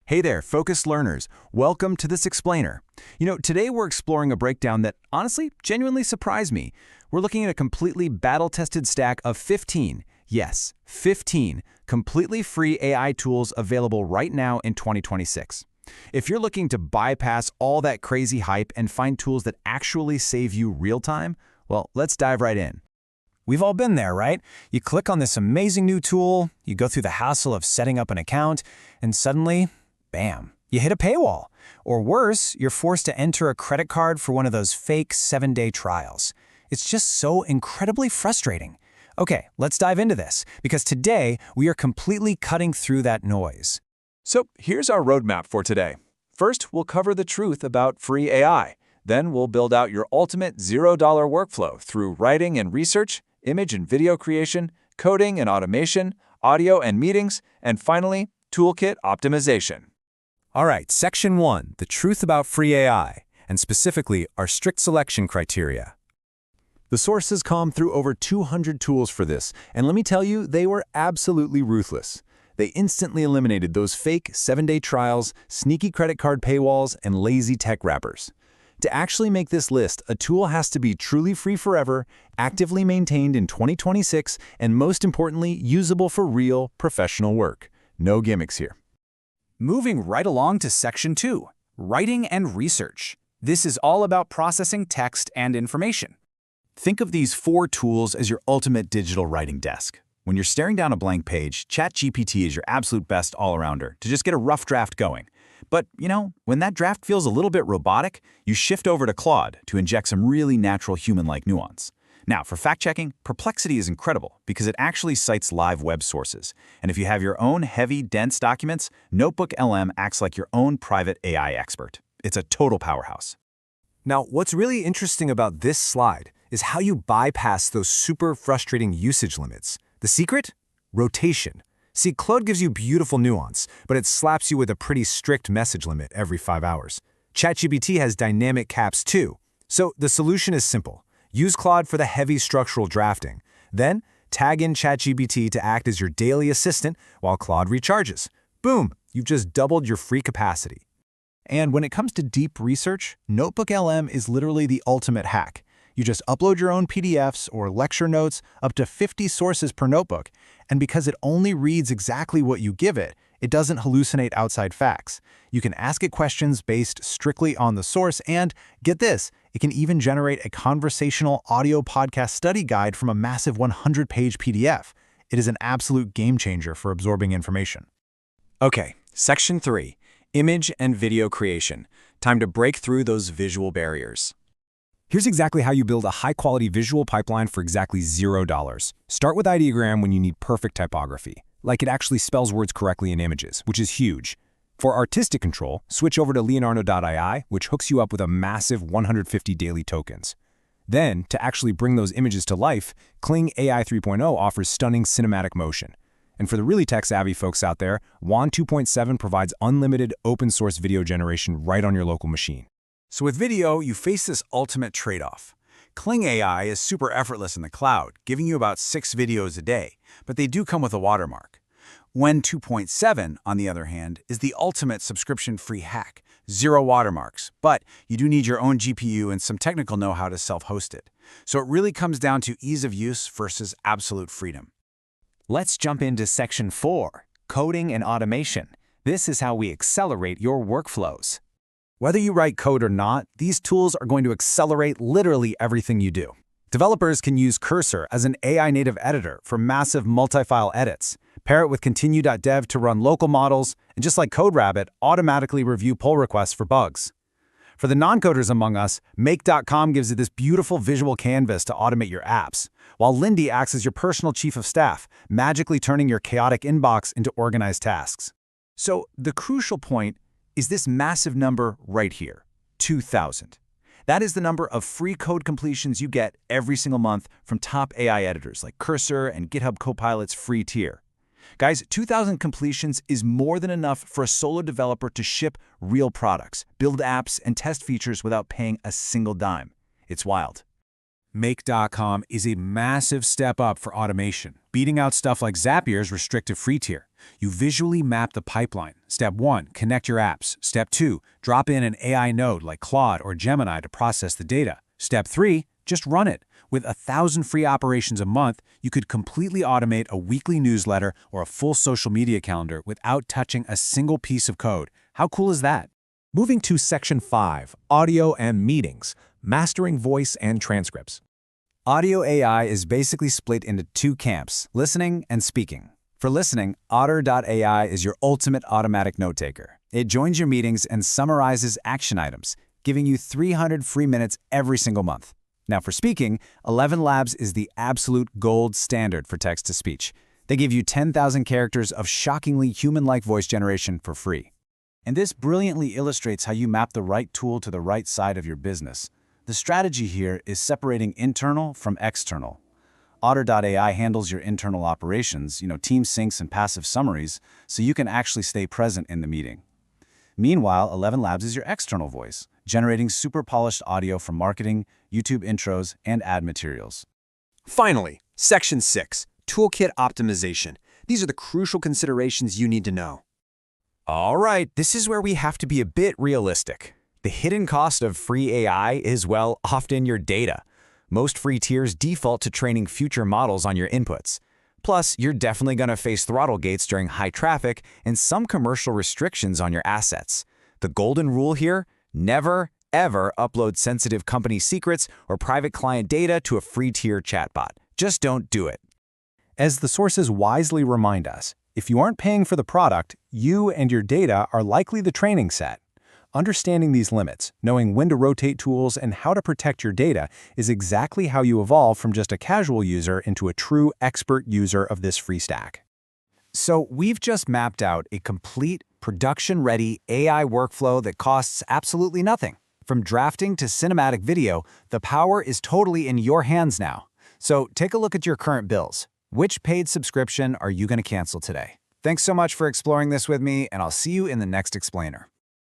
Hey there, focused learners. Welcome to this explainer. Today we're exploring a breakdown that honestly, genuinely surprised me. We're looking at a completely battle-tested stack of 15, yes, 15 completely free AI tools available right now in 2026. If you're looking to bypass all that crazy hype and find tools that actually save you real time, well, let's dive right in. We've all been there, right? You click on this amazing new tool, you go through the hassle of setting up an account, and suddenly, bam, you hit a paywall. Or worse, you're forced to enter a credit card for one of those fake 7-day trials. It's just so incredibly frustrating. Okay, let's dive into this, because today we are completely cutting through that noise. So here's our roadmap for today. First, we'll cover the truth about free AI. Then we'll build out your ultimate $0 workflow through writing and research, image and video creation, coding and automation, audio and meetings, and finally, toolkit optimization. All right, Section 1, the truth about free AI, and specifically our strict selection criteria. The sources combed through over 200 tools for this, and let me tell you, they were absolutely ruthless. They instantly eliminated those fake 7-day trials, sneaky credit card paywalls, and lazy tech wrappers. To actually make this list, a tool has to be truly free forever, actively maintained in 2026, and most importantly, usable for real, professional work. No gimmicks here. Moving right along to Section 2, Writing and Research. This is all about processing text and information. Think of these 4 tools as your ultimate digital writing desk. When you're staring down a blank page, ChatGPT is your absolute best all-arounder to just get a rough draft going. But, when that draft feels a little bit robotic, you shift over to Claude to inject some really natural human-like nuance. Now, for fact-checking, Perplexity is incredible because it actually cites live web sources. And if you have your own heavy, dense documents, NotebookLM acts like your own private AI expert. It's a total powerhouse. Now, what's really interesting about this slide is how you bypass those super frustrating usage limits. The secret? Rotation. See, Claude gives you beautiful nuance, but it slaps you with a pretty strict message limit every 5 hours. ChatGPT has dynamic caps too. So the solution is simple. Use Claude for the heavy structural drafting. Then, tag in ChatGPT to act as your daily assistant while Claude recharges. Boom! You've just doubled your free capacity. And when it comes to deep research, NotebookLM is literally the ultimate hack. You just upload your own PDFs or lecture notes, up to 50 sources per notebook, and because it only reads exactly what you give it, it doesn't hallucinate outside facts. You can ask it questions based strictly on the source, and get this, it can even generate a conversational audio podcast study guide from a massive 100-page PDF. It is an absolute game changer for absorbing information. Okay, Section 3, Image and Video Creation. Time to break through those visual barriers. Here's exactly how you build a high-quality visual pipeline for exactly $0. Start with Ideogram when you need perfect typography, like it actually spells words correctly in images, which is huge. For artistic control, switch over to Leonardo.ai, which hooks you up with a massive 150 daily tokens. Then, to actually bring those images to life, Kling AI 3.0 offers stunning cinematic motion. And for the really tech-savvy folks out there, WAN 2.7 provides unlimited open-source video generation right on your local machine. So with video, you face this ultimate trade-off. Kling AI is super effortless in the cloud, giving you about 6 videos a day, but they do come with a watermark. WAN 2.7, on the other hand, is the ultimate subscription-free hack. 0 watermarks, but you do need your own GPU and some technical know-how to self-host it. So it really comes down to ease of use versus absolute freedom. Let's jump into Section 4, Coding and Automation. This is how we accelerate your workflows. Whether you write code or not, these tools are going to accelerate literally everything you do. Developers can use Cursor as an AI-native editor for massive multi-file edits, pair it with Continue.dev to run local models, and just like CodeRabbit, automatically review pull requests for bugs. For the non-coders among us, Make.com gives you this beautiful visual canvas to automate your apps, while Lindy acts as your personal chief of staff, magically turning your chaotic inbox into organized tasks. So the crucial point is this massive number right here, 2,000. That is the number of free code completions you get every single month from top AI editors like Cursor and GitHub Copilot's free tier. Guys, 2,000 completions is more than enough for a solo developer to ship real products, build apps, and test features without paying a single dime. It's wild. Make.com is a massive step up for automation, beating out stuff like Zapier's restrictive free tier. You visually map the pipeline. Step 1, connect your apps. Step 2, drop in an AI node like Claude or Gemini to process the data. Step 3, just run it. With 1,000 free operations a month, you could completely automate a weekly newsletter or a full social media calendar without touching a single piece of code. How cool is that? Moving to Section 5, Audio and Meetings, Mastering Voice and Transcripts. Audio AI is basically split into two camps, listening and speaking. For listening, Otter.ai is your ultimate automatic note-taker. It joins your meetings and summarizes action items, giving you 300 free minutes every single month. Now for speaking, 11 Labs is the absolute gold standard for text-to-speech. They give you 10,000 characters of shockingly human-like voice generation for free. And this brilliantly illustrates how you map the right tool to the right side of your business. The strategy here is separating internal from external. Otter.ai handles your internal operations, team syncs and passive summaries, so you can actually stay present in the meeting. Meanwhile, 11 Labs is your external voice, generating super polished audio from marketing, YouTube intros, and ad materials. Finally, Section 6, Toolkit Optimization. These are the crucial considerations you need to know. All right, this is where we have to be a bit realistic. The hidden cost of free AI is, well, often your data. Most free tiers default to training future models on your inputs. Plus, you're definitely going to face throttle gates during high traffic and some commercial restrictions on your assets. The golden rule here? Never, ever upload sensitive company secrets or private client data to a free tier chatbot. Just don't do it. As the sources wisely remind us, if you aren't paying for the product, you and your data are likely the training set. Understanding these limits, knowing when to rotate tools, and how to protect your data is exactly how you evolve from just a casual user into a true expert user of this free stack. So we've just mapped out a complete, production-ready AI workflow that costs absolutely nothing. From drafting to cinematic video, the power is totally in your hands now. So take a look at your current bills. Which paid subscription are you going to cancel today? Thanks so much for exploring this with me, and I'll see you in the next explainer.